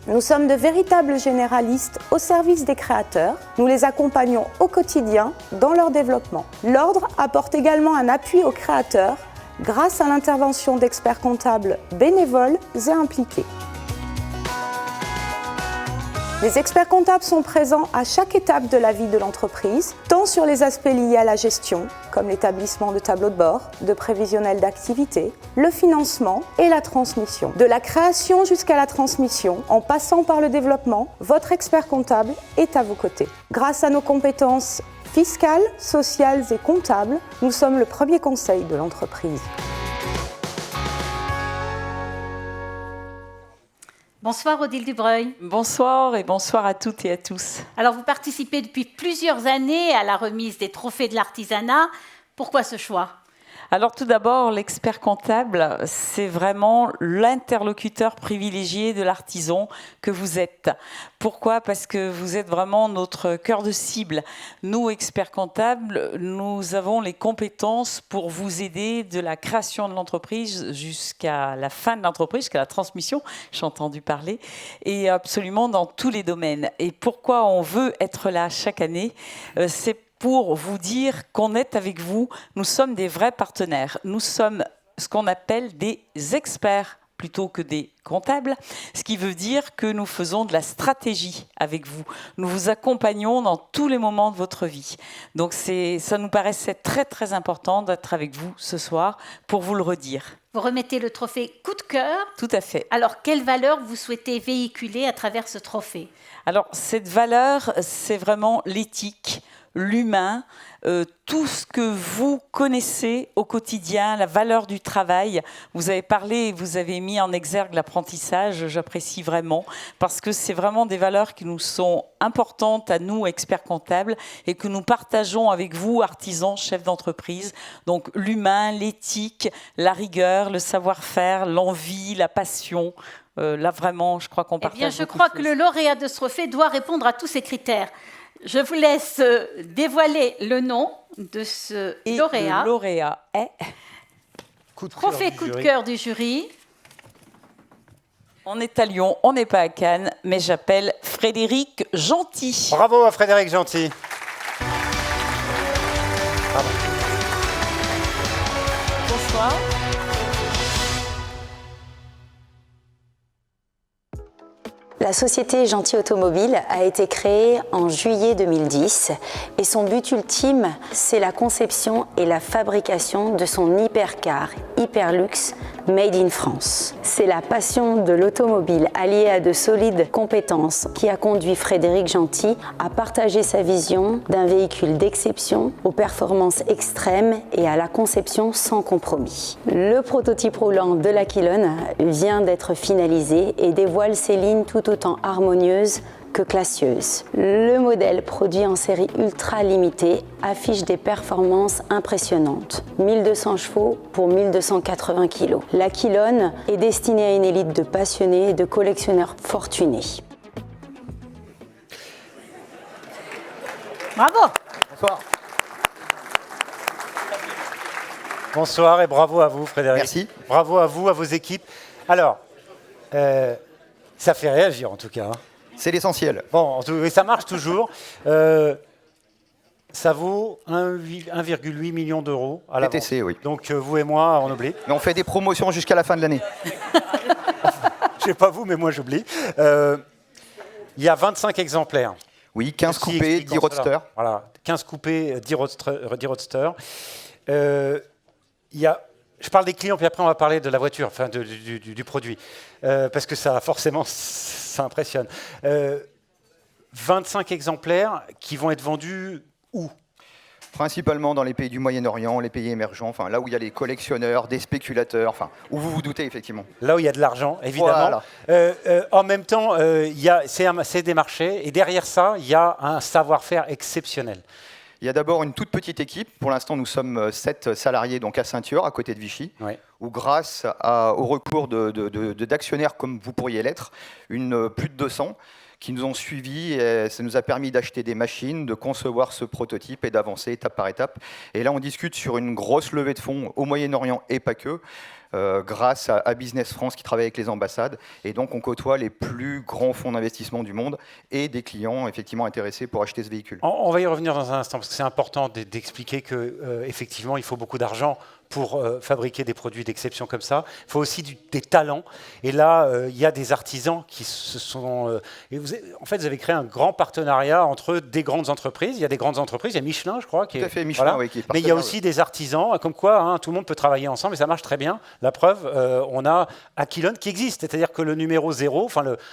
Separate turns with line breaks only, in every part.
Nous sommes de véritables généralistes au service des créateurs. Nous les accompagnons au quotidien dans leur développement. L'Ordre apporte également un appui aux créateurs grâce à l'intervention d'experts comptables bénévoles et impliqués. Les experts comptables sont présents à chaque étape de la vie de l'entreprise, tant sur les aspects liés à la gestion, comme l'établissement de tableaux de bord, de prévisionnel d'activité, le financement et la transmission. De la création jusqu'à la transmission, en passant par le développement, votre expert comptable est à vos côtés. Grâce à nos compétences fiscales, sociales et comptables, nous sommes le premier conseil de l'entreprise.
Bonsoir Odile Dubreuil.
Bonsoir et bonsoir à toutes et à tous.
Alors vous participez depuis plusieurs années à la remise des trophées de l'artisanat. Pourquoi ce choix ?
Alors tout d'abord, l'expert comptable, c'est vraiment l'interlocuteur privilégié de l'artisan que vous êtes. Pourquoi ? Parce que vous êtes vraiment notre cœur de cible. Nous, experts comptables, nous avons les compétences pour vous aider de la création de l'entreprise jusqu'à la fin de l'entreprise, jusqu'à la transmission, j'ai entendu parler, et absolument dans tous les domaines. Et pourquoi on veut être là chaque année ? C'est pour vous dire qu'on est avec vous. Nous sommes des vrais partenaires. Nous sommes ce qu'on appelle des experts plutôt que des comptables, ce qui veut dire que nous faisons de la stratégie avec vous. Nous vous accompagnons dans tous les moments de votre vie. Donc ça nous paraissait très très important d'être avec vous ce soir pour vous le redire.
Vous remettez le trophée coup de cœur.
Tout à fait.
Alors, quelle valeur vous souhaitez véhiculer à travers ce trophée ?
Alors, cette valeur, c'est vraiment l'éthique, l'humain, tout ce que vous connaissez au quotidien, la valeur du travail. Vous avez parlé, vous avez mis en exergue l'apprentissage, j'apprécie vraiment, parce que c'est vraiment des valeurs qui nous sont importantes à nous, experts comptables, et que nous partageons avec vous, artisans, chefs d'entreprise. Donc l'humain, l'éthique, la rigueur, le savoir-faire, l'envie, la passion. Là, vraiment, je crois qu'on partage.
Eh bien, je crois que le lauréat de ce trophée doit répondre à tous ces critères. Je vous laisse dévoiler le nom de ce lauréat.
Le lauréat est...
Trophée coup de cœur du jury.
On est à Lyon, on n'est pas à Cannes, mais j'appelle Frédéric Gentil.
Bravo à Frédéric Gentil. Bravo.
Bonsoir.
La société Gentil Automobile a été créée en juillet 2010 et son but ultime, c'est la conception et la fabrication de son hypercar, Hyperluxe, made in France. C'est la passion de l'automobile alliée à de solides compétences qui a conduit Frédéric Gentil à partager sa vision d'un véhicule d'exception aux performances extrêmes et à la conception sans compromis. Le prototype roulant de l'Aquilone vient d'être finalisé et dévoile ses lignes tout autant harmonieuses que classieuses. Le modèle produit en série ultra limitée affiche des performances impressionnantes. 1200 chevaux pour 1280 kg. L'Aquilone est destinée à une élite de passionnés et de collectionneurs fortunés.
Bravo.
Bonsoir. Bonsoir et bravo à vous, Frédéric.
Merci.
Bravo à vous, à vos équipes. Alors, ça fait réagir en tout cas.
C'est l'essentiel.
Bon, et ça marche toujours. Ça vaut 1,8 million d'euros à la
TTC,
vente.
oui.
Donc vous et moi, on oublie.
Mais on fait des promotions jusqu'à la fin de l'année.
Je sais pas vous, mais moi j'oublie. Il y a 25 exemplaires.
Oui, 15
Ceci
coupés,
explique
10
en cela.
roadsters.
Voilà, 15 coupés, 10 roadsters. Je parle des clients, puis après on va parler de la voiture, enfin du produit, parce que ça, forcément, ça impressionne. 25 exemplaires qui vont être vendus où ?
Principalement dans les pays du Moyen-Orient, les pays émergents, enfin là où il y a les collectionneurs, des spéculateurs, enfin où vous vous doutez effectivement.
Là où il y a de l'argent, évidemment.
Voilà.
En même temps, c'est des marchés, et derrière ça, il y a un savoir-faire exceptionnel.
Il y a d'abord une toute petite équipe. Pour l'instant, nous sommes 7 salariés donc à Saint-Thieur, à côté de Vichy,
Oui.
où grâce au recours d'actionnaires comme vous pourriez l'être, plus de 200, qui nous ont suivis. Et ça nous a permis d'acheter des machines, de concevoir ce prototype et d'avancer étape par étape. Et là, on discute sur une grosse levée de fonds au Moyen-Orient et pas que. Grâce à Business France qui travaille avec les ambassades. Et donc, on côtoie les plus grands fonds d'investissement du monde et des clients effectivement intéressés pour acheter ce véhicule.
On va y revenir dans un instant parce que c'est important d'expliquer que effectivement, il faut beaucoup d'argent pour fabriquer des produits d'exception comme ça. Il faut aussi des talents. Et là, il y a des artisans qui se sont... en fait, vous avez créé un grand partenariat entre des grandes entreprises. Il y a des grandes entreprises. Il y a Michelin, je crois.
Tout à fait, Michelin,
voilà.
oui, qui est
Mais il y a aussi des artisans, comme quoi hein, tout le monde peut travailler ensemble et ça marche très bien. La preuve, on a Aquilon qui existe. C'est-à-dire que le numéro 0,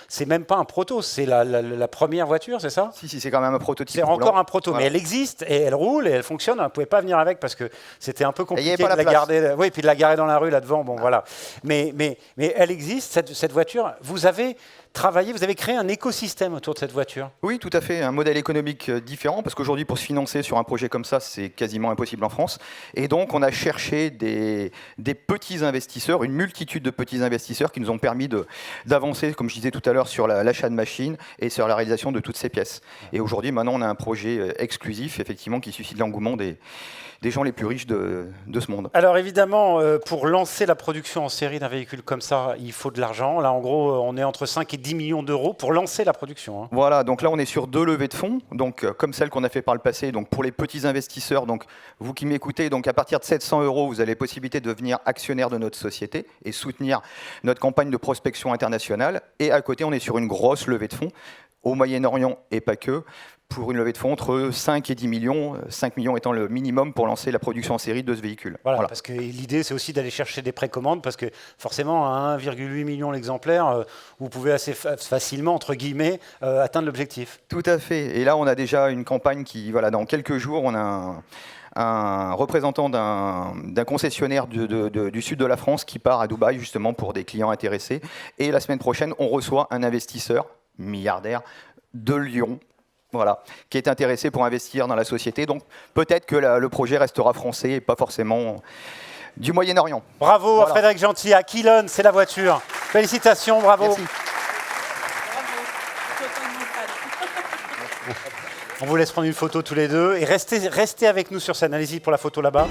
c'est même pas un proto, c'est la première voiture, c'est ça?
Si, c'est quand même un prototype.
C'est encore un proto,
voilà.
mais elle existe et elle roule et elle fonctionne. On ne pouvait pas venir avec parce que c'était un peu compliqué
de la
garder. Oui, puis de la garer dans la rue là devant. Bon, voilà. Mais elle existe cette voiture. Vous avez travaillé, vous avez créé un écosystème autour de cette voiture.
Oui, tout à fait. Un modèle économique différent parce qu'aujourd'hui, pour se financer sur un projet comme ça, c'est quasiment impossible en France. Et donc, on a cherché des petits investisseurs, une multitude de petits investisseurs qui nous ont permis d'avancer, comme je disais tout à l'heure, sur l'achat de machines et sur la réalisation de toutes ces pièces. Et aujourd'hui, maintenant, on a un projet exclusif, effectivement, qui suscite l'engouement des gens les plus riches de ce monde.
Alors évidemment, pour lancer la production en série d'un véhicule comme ça, il faut de l'argent. Là, en gros, on est entre 5 et 10 millions d'euros pour lancer la production. Hein.
Voilà, donc là, on est sur 2 levées de fonds, donc comme celle qu'on a fait par le passé. Donc pour les petits investisseurs, donc vous qui m'écoutez, donc à partir de 700 €, vous avez la possibilité de devenir actionnaire de notre société et soutenir notre campagne de prospection internationale. Et à côté, on est sur une grosse levée de fonds au Moyen-Orient et pas que, pour une levée de fonds entre 5 et 10 millions, 5 millions étant le minimum pour lancer la production en série de ce véhicule.
Voilà. Parce que l'idée, c'est aussi d'aller chercher des précommandes, parce que forcément, à 1,8 million l'exemplaire, vous pouvez assez facilement, entre guillemets, atteindre l'objectif.
Tout à fait. Et là, on a déjà une campagne qui, voilà, dans quelques jours, on a un représentant d'un concessionnaire du sud de la France qui part à Dubaï, justement, pour des clients intéressés. Et la semaine prochaine, on reçoit un investisseur milliardaire de Lyon, voilà, qui est intéressé pour investir dans la société. Donc peut-être que le projet restera français et pas forcément du Moyen-Orient.
Bravo à Frédéric Gentil, à Aquilon, c'est la voiture. Félicitations, bravo.
Merci.
On vous laisse prendre une photo tous les deux et restez avec nous sur scène. Allez-y pour la photo là-bas.